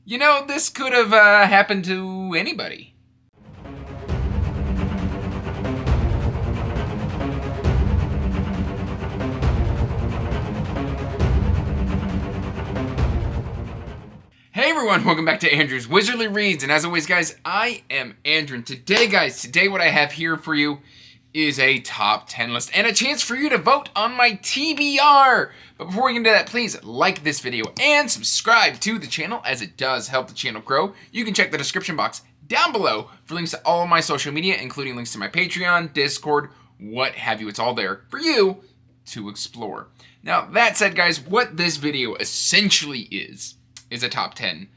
You know, this could have happened to anybody. Hey everyone, welcome back to Andrew's Wizardly Reads, and as always guys, I am Andrew, and today what I have here for you is a top 10 list, and a chance for you to vote on my TBR! But before we get into that, please like this video and subscribe to the channel, as it does help the channel grow. You can check the description box down below for links to all of my social media, including links to my Patreon, Discord, what have you. It's all there for you to explore. Now, that said guys, what this video essentially is a top 10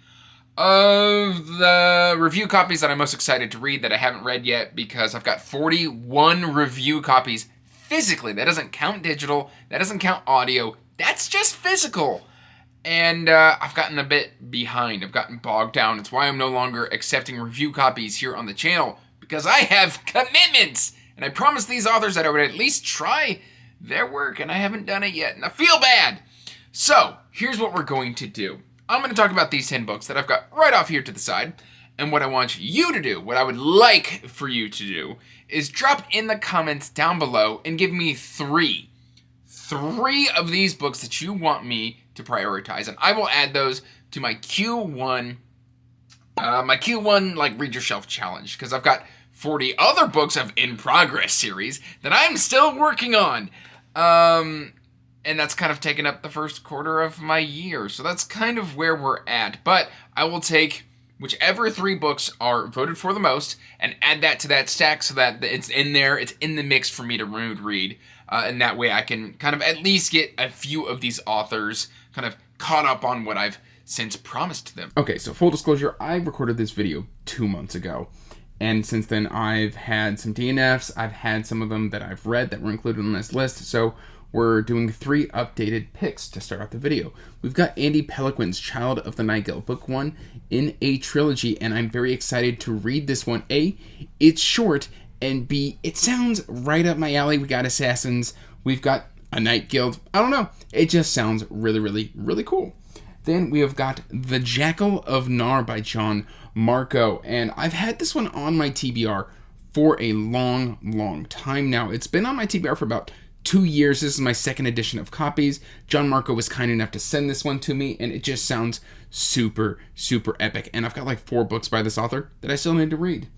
of the review copies that I'm most excited to read that I haven't read yet, because I've got 41 review copies physically. That doesn't count digital, that doesn't count audio, that's just physical. And I've gotten a bit behind, I've gotten bogged down. It's why I'm no longer accepting review copies here on the channel, because I have commitments. And I promised these authors that I would at least try their work, and I haven't done it yet, and I feel bad. So, here's what we're going to do. I'm going to talk about these 10 books that I've got right off here to the side, and what I want you to do, what I would like for you to do, is drop in the comments down below and give me three of these books that you want me to prioritize, and I will add those to my Q1, like Read Your Shelf challenge, because I've got 40 other books of In Progress series that I'm still working on. And that's kind of taken up the first quarter of my year. So that's kind of where we're at. But I will take whichever 3 books are voted for the most and add that to that stack so that it's in there, it's in the mix for me to read. And that way I can kind of at least get a few of these authors kind of caught up on what I've since promised them. Okay, so full disclosure, I recorded this video 2 months ago. And since then I've had some DNFs, I've had some of them that I've read that were included on this list. So we're doing 3 updated picks to start out the video. We've got Andy Peliquin's Child of the Night Guild, book 1 in a trilogy, and I'm very excited to read this one. A, it's short, and B, it sounds right up my alley. We got assassins, we've got a night guild. I don't know, it just sounds really cool. Then we have got The Jackal of Nar by John Marco, and I've had this one on my TBR for a long time now. It's been on my TBR for about 2 years. This is my second edition of copies. John Marco was kind enough to send this one to me, and it just sounds super epic. And I've got like 4 books by this author that I still need to read.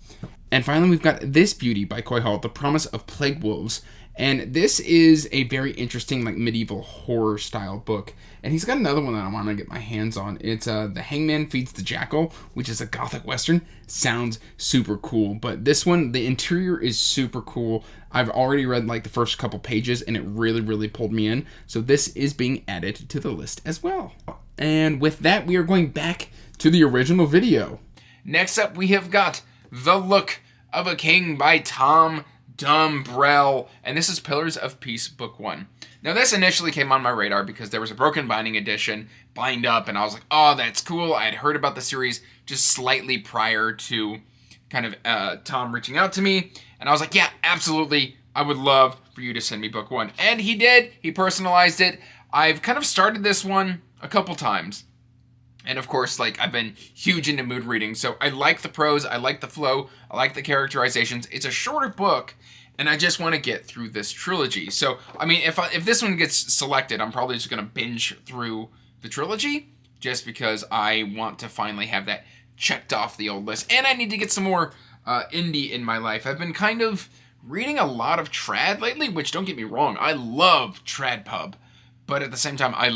And finally, we've got This Beauty by Coy Hall, The Promise of Plague Wolves. And this is a very interesting, like, medieval horror style book. And he's got another one that I want to get my hands on. It's The Hangman Feeds the Jackal, which is a gothic western. Sounds super cool. But this one, the interior is super cool. I've already read like the first couple pages, and it really pulled me in. So this is being added to the list as well. And with that, we are going back to the original video. Next up, we have got The Look of a King by Tom Dumbrell, and this is Pillars of Peace, book 1. Now this initially came on my radar because there was a broken binding edition, bind up, and I was like, oh, that's cool. I had heard about the series just slightly prior to kind of Tom reaching out to me, and I was like, yeah, absolutely, I would love for you to send me book 1. And he did. He personalized it. I've kind of started this one a couple times. And of course, like, I've been huge into mood reading, so I like the prose, I like the flow, I like the characterizations. It's a shorter book, and I just want to get through this trilogy. So, I mean, if this one gets selected, I'm probably just going to binge through the trilogy, just because I want to finally have that checked off the old list. And I need to get some more indie in my life. I've been kind of reading a lot of trad lately, which, don't get me wrong, I love trad pub, but at the same time, I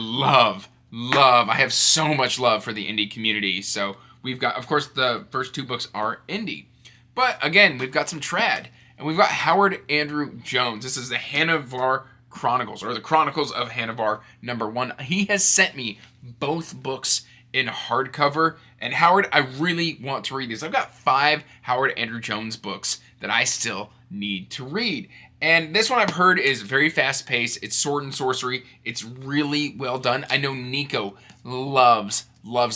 have so much love for the indie community. So we've got, of course, the first 2 books are indie. But again, we've got some trad. And we've got Howard Andrew Jones. This is the Hanar Chronicles, or the Chronicles of Hanar #1. He has sent me both books in hardcover. And Howard, I really want to read these. I've got 5 Howard Andrew Jones books that I still need to read. And this one I've heard is very fast-paced. It's sword and sorcery. It's really well done. I know Nico loves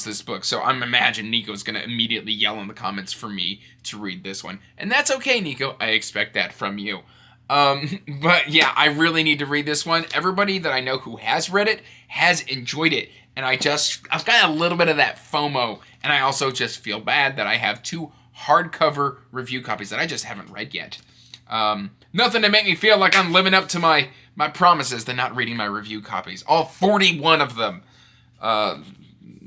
this book, so I'm imagining Nico's going to immediately yell in the comments for me to read this one. And that's okay, Nico. I expect that from you. But yeah, I really need to read this one. Everybody that I know who has read it has enjoyed it. And I've got a little bit of that FOMO, And I also just feel bad that I have 2 hardcover review copies that I just haven't read yet. Nothing to make me feel like I'm living up to my promises than not reading my review copies. All 41 of them.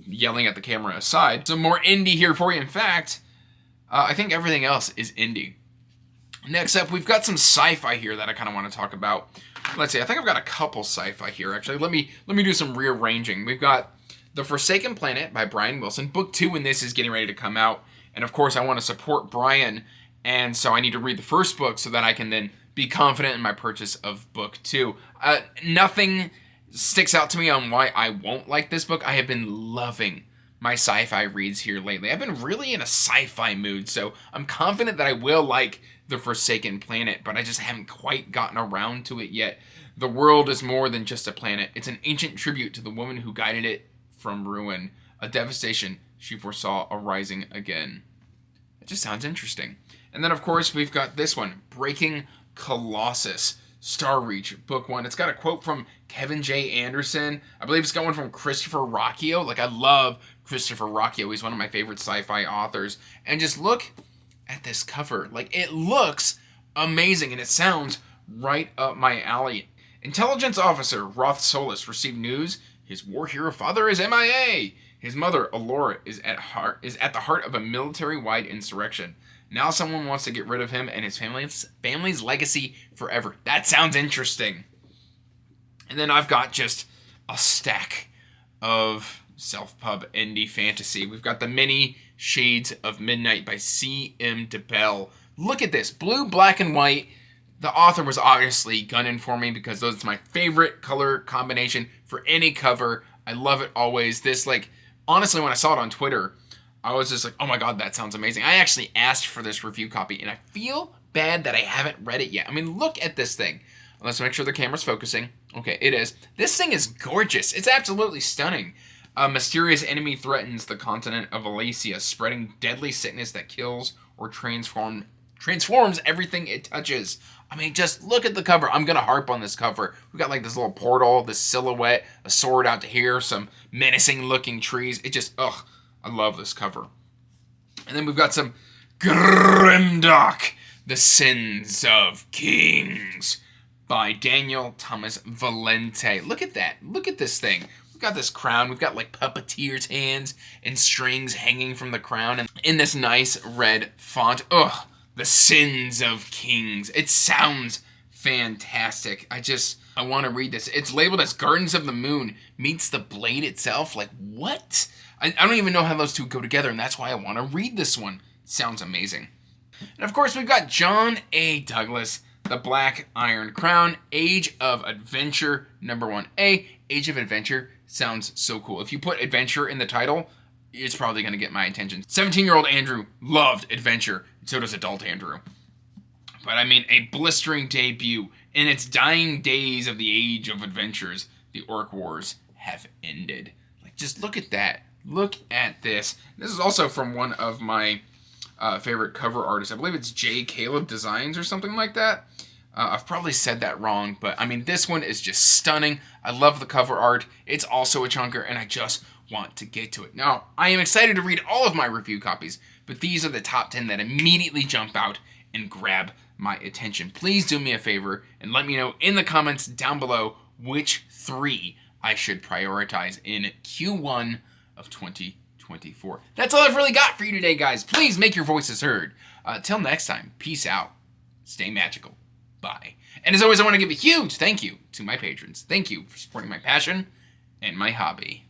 Yelling at the camera aside. Some more indie here for you. In fact, I think everything else is indie. Next up, we've got some sci-fi here that I kind of want to talk about. Let's see, I think I've got a couple sci-fi here, actually. Let me do some rearranging. We've got The Forsaken Planet by Brian Wilson. Book 2 in this is getting ready to come out. And of course, I want to support Brian. And so I need to read the first book so that I can then be confident in my purchase of book 2. Nothing sticks out to me on why I won't like this book. I have been loving my sci-fi reads here lately. I've been really in a sci-fi mood, so I'm confident that I will like The Forsaken Planet, but I just haven't quite gotten around to it yet. The world is more than just a planet. It's an ancient tribute to the woman who guided it from ruin, a devastation she foresaw arising again. It just sounds interesting. And then, of course, we've got this one, Breaking Colossus, Starreach, book 1. It's got a quote from Kevin J. Anderson. I believe it's got one from Christopher Rocchio. Like, I love Christopher Rocchio. He's one of my favorite sci-fi authors. And just look at this cover. Like, it looks amazing, and it sounds right up my alley. Intelligence officer Roth Solis received news his war hero father is MIA. His mother, Alora, is at the heart of a military-wide insurrection. Now someone wants to get rid of him and his family's legacy forever. That sounds interesting. And then I've got just a stack of self-pub indie fantasy. We've got The Many Shades of Midnight by C.M. DeBell. Look at this. Blue, black, and white. The author was obviously gunning for me because those are my favorite color combination for any cover. I love it always. This, like, honestly, when I saw it on Twitter, I was just like, oh my god, that sounds amazing. I actually asked for this review copy, and I feel bad that I haven't read it yet. I mean, look at this thing. Let's make sure the camera's focusing. Okay, it is. This thing is gorgeous. It's absolutely stunning. A mysterious enemy threatens the continent of Alacia, spreading deadly sickness that kills or transforms everything it touches. I mean, just look at the cover. I'm going to harp on this cover. We've got like this little portal, this silhouette, a sword out to here, some menacing looking trees. It just, ugh, I love this cover. And then we've got some Grimdark, The Sins of Kings by Daniel Thomas Valente. Look at that. Look at this thing. We've got this crown. We've got like puppeteer's hands and strings hanging from the crown. And in this nice red font. Ugh. The Sins of Kings. It sounds fantastic. I want to read this. It's labeled as Gardens of the Moon meets the Blade itself. Like, what? I don't even know how those two go together, and that's why I want to read this one. It sounds amazing. And of course, we've got John A. Douglas, The Black Iron Crown, Age of Adventure, number 1A. Age of Adventure sounds so cool. If you put adventure in the title, it's probably going to get my attention. 17-year-old Andrew loved adventure. So does adult Andrew. But I mean, a blistering debut. In its dying days of the Age of Adventures, the Orc Wars have ended. Like, just look at that. Look at this. This is also from one of my favorite cover artists. I believe it's J. Caleb Designs or something like that. I've probably said that wrong, but I mean, this one is just stunning. I love the cover art. It's also a chunker, and I just want to get to it. Now, I am excited to read all of my review copies, but these are the top 10 that immediately jump out and grab my attention. Please do me a favor and let me know in the comments down below which 3 I should prioritize in Q1 of 2024. That's all I've really got for you today, guys. Please make your voices heard. Till next time, peace out. Stay magical. Bye. And as always, I want to give a huge thank you to my patrons. Thank you for supporting my passion and my hobby.